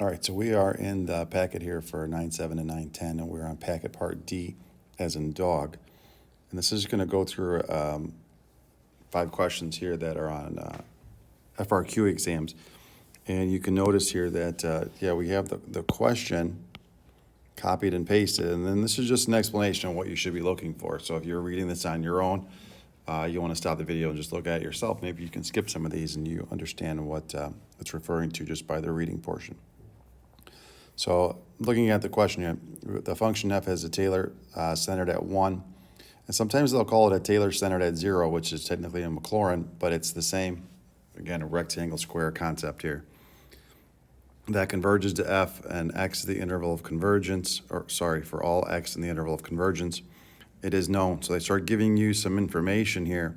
All right, so we are in the packet here for 9.7 and 9.10, and we're on packet part D, as in dog. And this is going to go through 5 questions here that are on FRQ exams. And you can notice here that, we have the question copied and pasted, and then this is just an explanation of what you should be looking for. So if you're reading this on your own, you want to stop the video and just look at it yourself. Maybe you can skip some of these and you understand what it's referring to just by the reading portion. So looking at the question here, the function f has a Taylor centered at 1. And sometimes they'll call it a Taylor centered at 0, which is technically a Maclaurin, but it's the same, again, a rectangle square concept here. That converges to f and x is the interval of convergence, for all x in the interval of convergence. It is known. So they start giving you some information here,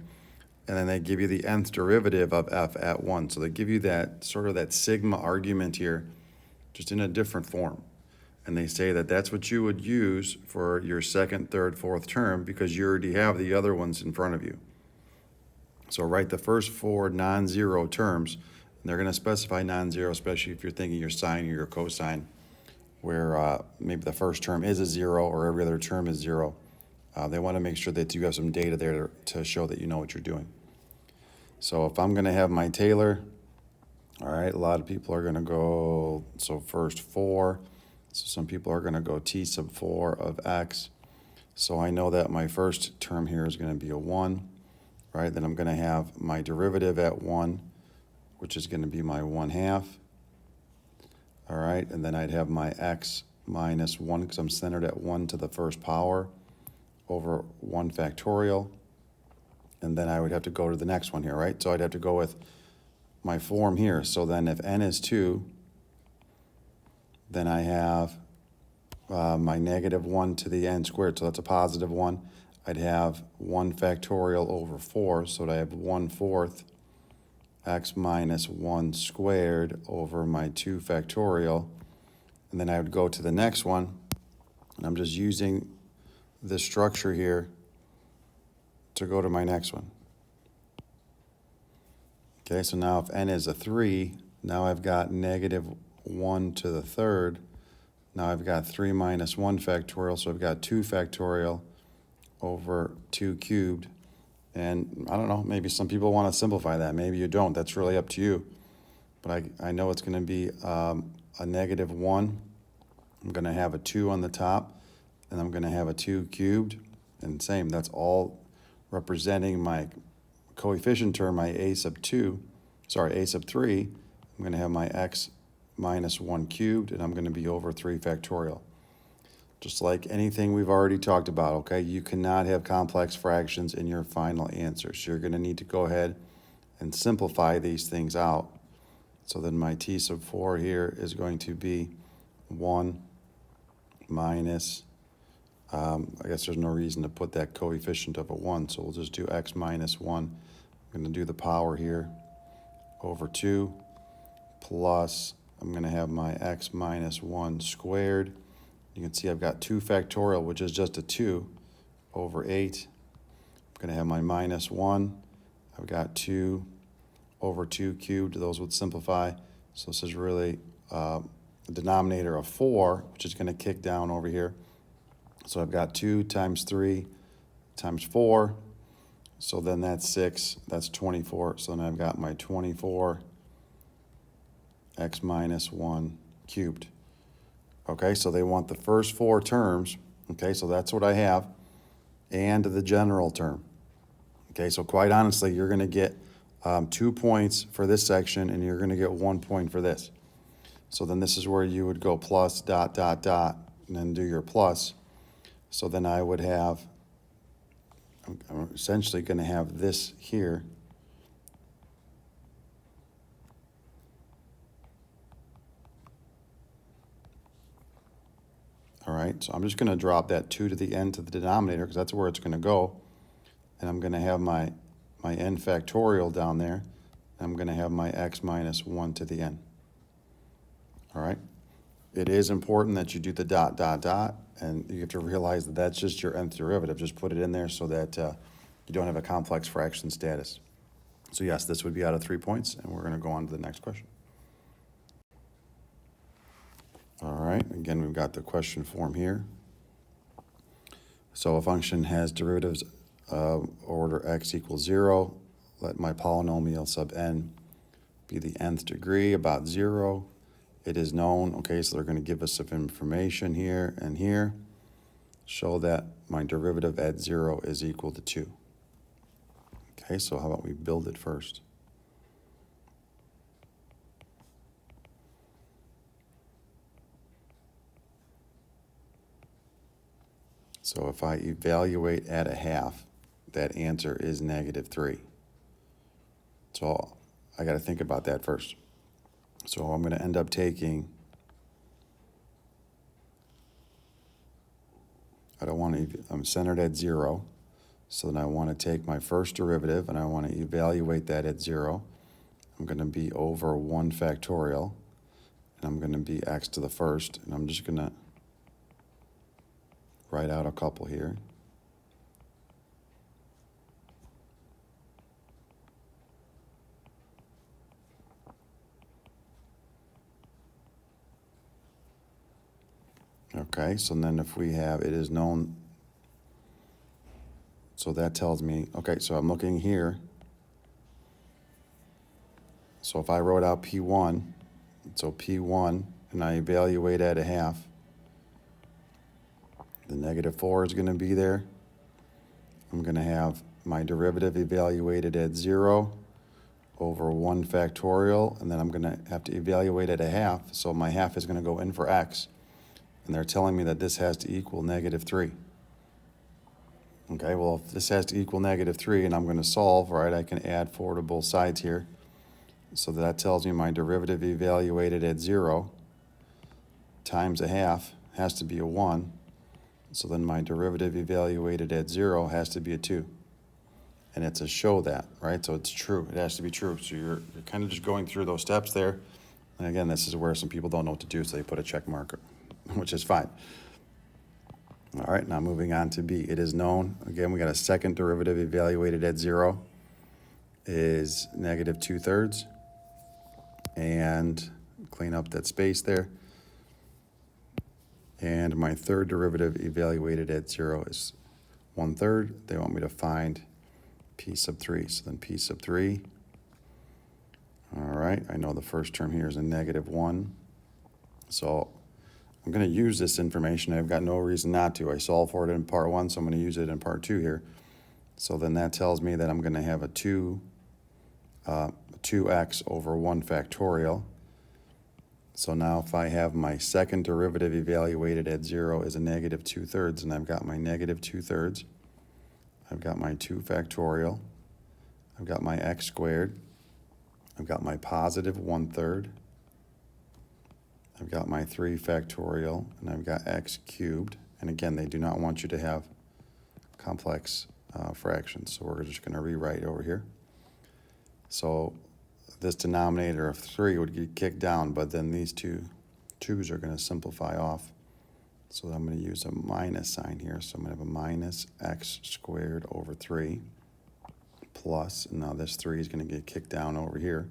and then they give you the nth derivative of f at 1. So they give you that sort of that sigma argument here, just in a different form. And they say that that's what you would use for your second, third, fourth term because you already have the other ones in front of you. So write the first 4 non-zero terms, and they're going to specify non-zero, especially if you're thinking your sine or your cosine, where maybe the first term is a 0 or every other term is 0. They want to make sure that you have some data there to show that you know what you're doing. So if I'm going to have my Taylor, all right, a lot of people are going to go, so first 4. So some people are going to go t sub 4 of x. So I know that my first term here is going to be a 1, right? Then I'm going to have my derivative at 1, which is going to be my 1/2. All right, and then I'd have my x minus 1 because I'm centered at 1 to the first power over 1 factorial. And then I would have to go to the next one here, right? So I'd have to go with my form here. So then if n is 2, then I have my negative 1 to the n squared. So that's a positive 1. I'd have 1 factorial over 4. So I have 1/4 x minus 1 squared over my 2 factorial. And then I would go to the next one. And I'm just using this structure here to go to my next one. Okay, so now if n is a 3, now I've got negative 1 to the third. Now I've got 3 minus 1 factorial, so I've got 2 factorial over 2 cubed. And I don't know, maybe some people want to simplify that. Maybe you don't. That's really up to you. But I know it's going to be a negative 1. I'm going to have a 2 on the top, and I'm going to have a 2 cubed. And same, that's all representing my coefficient term, my a sub 3. I'm going to have my x minus 1 cubed, and I'm going to be over 3 factorial. Just like anything we've already talked about, okay? You cannot have complex fractions in your final answer. So you're going to need to go ahead and simplify these things out. So then my t sub 4 here is going to be 1 minus, I guess there's no reason to put that coefficient of a 1, so we'll just do x minus 1. I'm going to do the power here over 2 plus, I'm going to have my x minus 1 squared. You can see I've got 2 factorial, which is just a 2 over 8. I'm going to have my minus 1. I've got 2 over 2 cubed. Those would simplify. So this is really a denominator of 4, which is going to kick down over here. So I've got 2 times 3 times 4. So then that's 6. That's 24. So then I've got my 24 x minus 1 cubed. Okay, so they want the first 4 terms. Okay, so that's what I have. And the general term. Okay, so quite honestly, you're going to get 2 points for this section, and you're going to get 1 point for this. So then this is where you would go plus dot, dot, dot, and then do your plus. So then I would have, I'm essentially going to have this here. All right, so I'm just going to drop that 2 to the n to the denominator because that's where it's going to go. And I'm going to have my n factorial down there. I'm going to have my x minus 1 to the n. All right. It is important that you do the dot, dot, dot, and you have to realize that that's just your nth derivative. Just put it in there so that you don't have a complex fraction status. So yes, this would be out of 3 points, and we're going to go on to the next question. right, again, we've got the question form here. So a function has derivatives of order x equals 0. Let my polynomial sub n be the nth degree, about 0. It is known, okay, so they're going to give us some information here and here. Show that my derivative at 0 is equal to 2. Okay, so how about we build it first? So if I evaluate at a half, that answer is -3. So I got to think about that first. So I'm going to end up taking, I'm centered at 0. So then I want to take my first derivative and I want to evaluate that at 0. I'm going to be over 1 factorial. And I'm going to be x to the first. And I'm just going to write out a couple here. Okay, so then if we have, it is known, so that tells me, okay, so I'm looking here. So if I wrote out P1, so P1, and I evaluate at a half, the -4 is going to be there. I'm going to have my derivative evaluated at 0 over 1 factorial, and then I'm going to have to evaluate at a half, so my half is going to go in for x. And they're telling me that this has to equal -3. Okay, well, if this has to equal -3 and I'm going to solve, right, I can add 4 to both sides here. So that tells me my derivative evaluated at 0 times a half has to be a 1. So then my derivative evaluated at 0 has to be a 2. And it's a show that, right? So it's true. It has to be true. So you're kind of just going through those steps there. And again, this is where some people don't know what to do, so they put a check mark, which is fine. All right, now moving on to B. It is known, again, we got a second derivative evaluated at 0 is -2/3. And clean up that space there. And my third derivative evaluated at 0 is 1/3. They want me to find p sub 3. So then p sub 3. All right, I know the first term here is a -1. So I'm going to use this information. I've got no reason not to. I solved for it in part 1, so I'm going to use it in part 2 here. So then that tells me that I'm going to have a 2x over 1 factorial. So now if I have my second derivative evaluated at 0 is a -2/3, and I've got my -2/3, I've got my 2 factorial, I've got my x squared, I've got my positive 1/3, I've got my 3 factorial, and I've got x cubed. And again, they do not want you to have complex fractions, so we're just going to rewrite over here. So this denominator of 3 would get kicked down, but then these two 2's are going to simplify off. So I'm going to use a minus sign here. So I'm going to have a minus x squared over 3 plus, and now this 3 is going to get kicked down over here.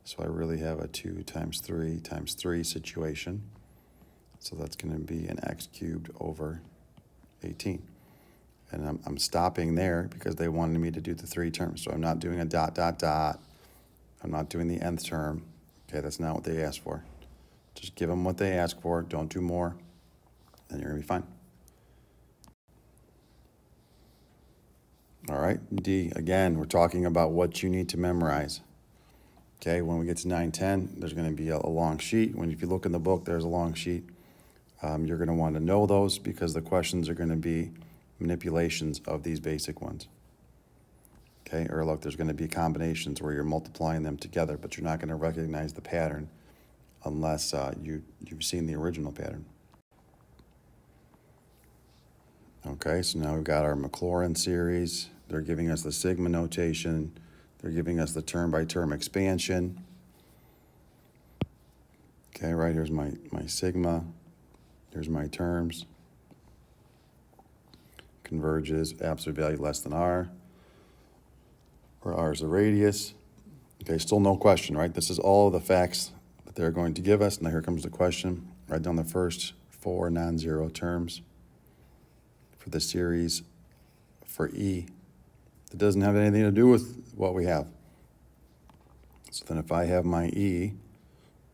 So I really have a 2 times 3 times 3 situation. So that's going to be an x cubed over 18. And I'm stopping there because they wanted me to do the 3 terms. So I'm not doing a dot, dot, dot. I'm not doing the nth term. Okay, that's not what they asked for. Just give them what they ask for. Don't do more. And you're going to be fine. All right, D, again, we're talking about what you need to memorize. Okay, when we get to 9-10, there's going to be a long sheet. If you look in the book, there's a long sheet. You're going to want to know those because the questions are going to be manipulations of these basic ones. Okay, or look, there's going to be combinations where you're multiplying them together, but you're not going to recognize the pattern unless you've seen the original pattern. Okay, so now we've got our Maclaurin series. They're giving us the sigma notation. They're giving us the term-by-term expansion. Okay, right, here's my sigma. Here's my terms. Converges, absolute value less than r, where r is the radius. Okay, still no question, right? This is all of the facts that they're going to give us. Now here comes the question. Write down the first 4 non-zero terms for the series for E. It doesn't have anything to do with what we have. So then if I have my E,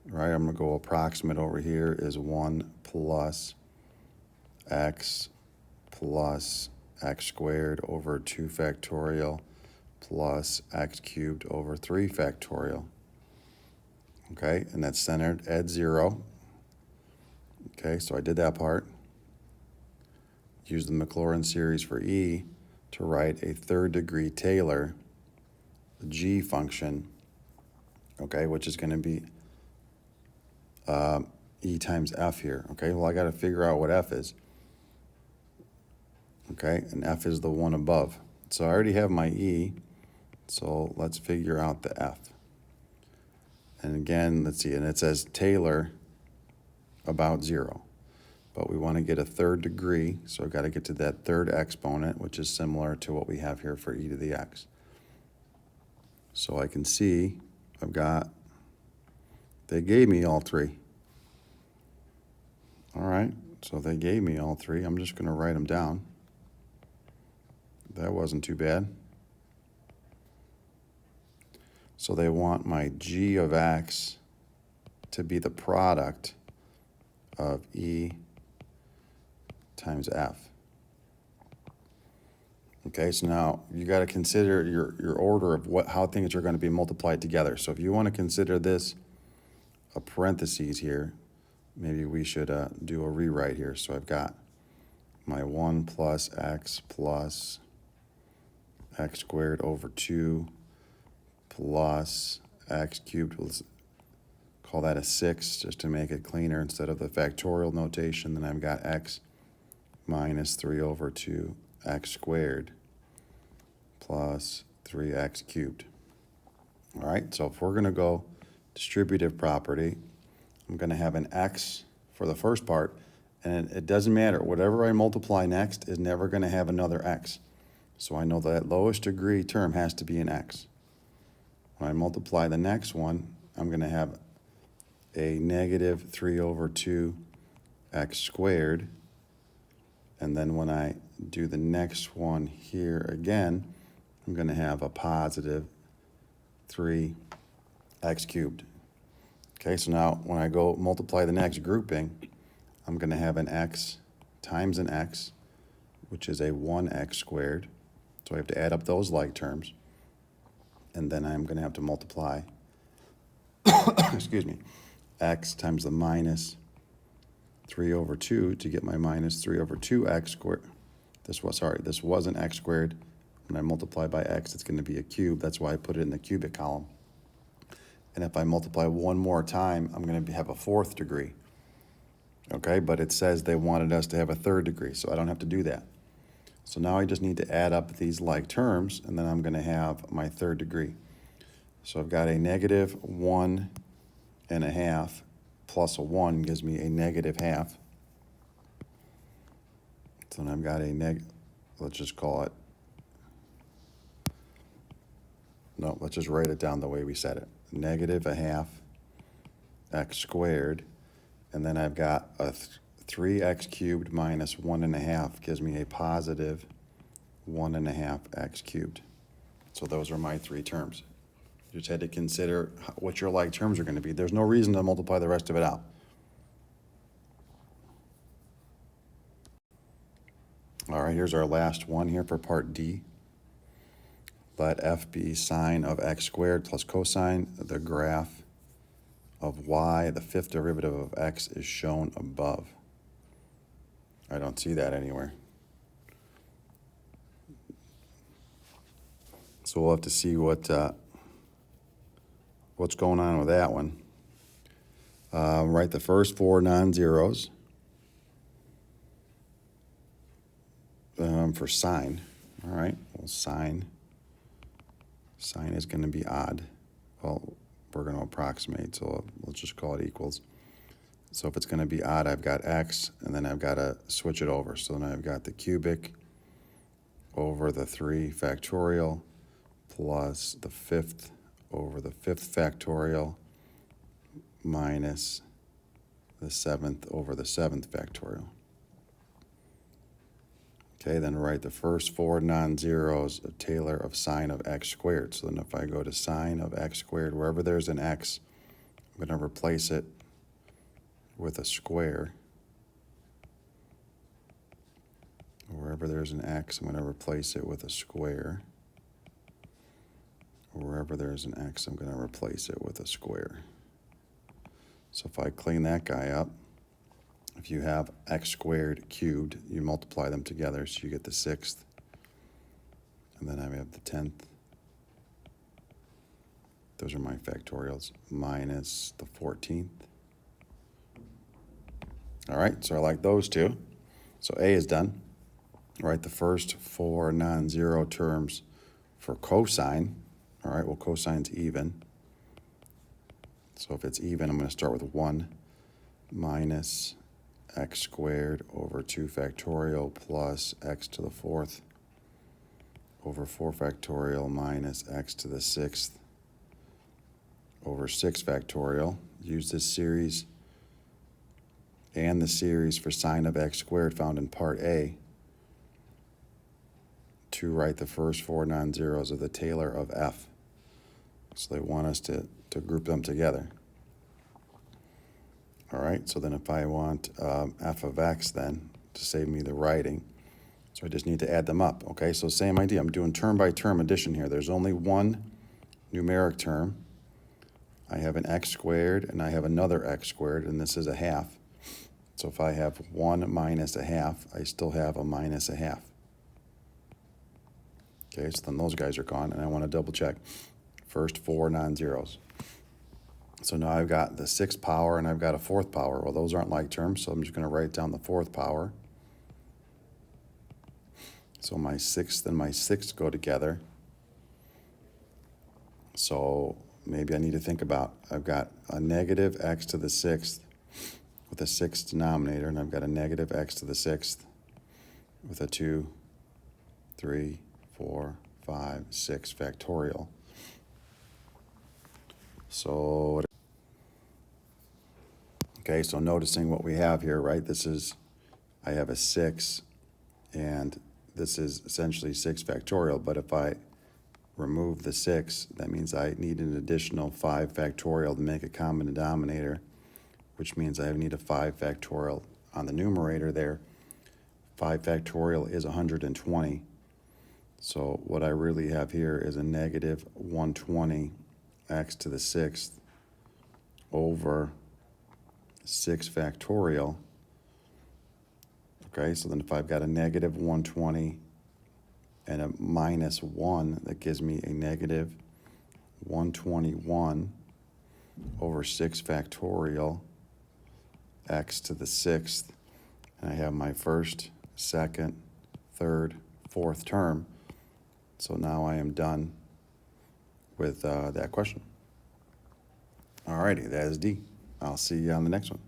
right, I'm going to go approximate over here is 1 plus x squared over 2 factorial plus x cubed over 3 factorial. Okay, and that's centered at 0. Okay, so I did that part. Use the Maclaurin series for E to write a third degree Taylor G function, okay, which is going to be E times F here. Okay, well, I got to figure out what F is. Okay, and F is the one above. So I already have my E, so let's figure out the F. And again, let's see, and it says Taylor about 0. But we want to get a third degree, so I've got to get to that third exponent, which is similar to what we have here for e to the x. So I can see they gave me all 3. All right, so they gave me all 3. I'm just going to write them down. That wasn't too bad. So they want my g of x to be the product of E times F. Okay, so now you got to consider your order of how things are going to be multiplied together. So if you want to consider this a parentheses here, maybe we should do a rewrite here. So I've got my 1 plus x squared over 2 plus x cubed. Let's call that a 6 just to make it cleaner instead of the factorial notation. Then I've got x minus 3 over 2 x squared plus 3x cubed. All right, so if we're going to go distributive property, I'm going to have an x for the first part, and it doesn't matter. Whatever I multiply next is never going to have another x. So I know that lowest degree term has to be an x. When I multiply the next one, I'm going to have a negative 3 over 2 x squared. And then when I do the next one here again, I'm going to have a positive 3x cubed. Okay, so now when I go multiply the next grouping, I'm going to have an x times an x, which is a 1x squared. So I have to add up those like terms. And then I'm going to have to multiply, excuse me, x times the minus 3 over 2 to get my minus 3 over 2x squared. This was an x squared. When I multiply by x, it's going to be a cube. That's why I put it in the cubic column. And if I multiply one more time, I'm going to have a 4th degree. Okay, but it says they wanted us to have a 3rd degree, so I don't have to do that. So now I just need to add up these like terms, and then I'm going to have my 3rd degree. So I've got a negative 1.5 plus a 1 gives me a negative half. So then I've got a let's just call it, no, let's just write it down the way we said it. Negative a half x squared, and then I've got a 3x cubed minus 1.5 gives me a positive 1.5 x cubed. So those are my 3 terms. You just had to consider what your like terms are going to be. There's no reason to multiply the rest of it out. All right, here's our last one here for part D. Let f be sine of x squared plus cosine. The graph of y, the 5th derivative of x, is shown above. I don't see that anywhere. So we'll have to see what's going on with that one. Write the first 4 non-zeros for sine. All right, well, sine is going to be odd. Well, we're going to approximate, so let's just call it equals. So if it's going to be odd, I've got x, and then I've got to switch it over. So then I've got the cubic over the 3 factorial plus the 5th over the 5th factorial minus the 7th over the 7th factorial. Okay, then write the first four non-zeros of Taylor of sine of x squared. So then if I go to sine of x squared, wherever there's an x, I'm going to replace it with a square. Wherever there's an x, I'm going to replace it with a square. Wherever there's an x, I'm going to replace it with a square. So if I clean that guy up, if you have x squared cubed, you multiply them together, so you get the 6th. And then I have the 10th. Those are my factorials, minus the 14th. All right, so I like those two. So A is done. Write the first four non-zero terms for cosine. All right, well, cosine's even. So if it's even, I'm going to start with 1 minus x squared over 2 factorial plus x to the 4th over 4 factorial minus x to the 6th over 6 factorial. Use this series and the series for sine of x squared found in part A to write the first four non-zeros of the Taylor of f. So they want us to group them together. All right, so then if I want f of x then, to save me the writing, so I just need to add them up. Okay, so same idea. I'm doing term by term addition here. There's only one numeric term. I have an x squared and I have another x squared, and this is a half. So if I have 1 minus a half, I still have a minus a half. Okay, so then those guys are gone, and I want to double check. First four non-zeros. So now I've got the 6th power and I've got a 4th power. Well, those aren't like terms, so I'm just going to write down the 4th power. So my 6th and my 6th go together. So maybe I need to think about, I've got a negative x to the 6th with a 6th denominator, and I've got a negative x to the 6th with a 2, 3, 4, 5, 6 factorial. So, okay, so noticing what we have here, right? This is, I have a 6, and this is essentially 6 factorial, but if I remove the 6, that means I need an additional 5 factorial to make a common denominator, which means I need a 5 factorial on the numerator there. 5 factorial is 120. So what I really have here is a negative 120 x to the 6th over 6 factorial. Okay, so then if I've got a negative 120 and a minus 1, that gives me a negative 121 over 6 factorial x to the 6th. And I have my first, second, third, 4th term. So now I am done with that question. All righty, that is D. I'll see you on the next one.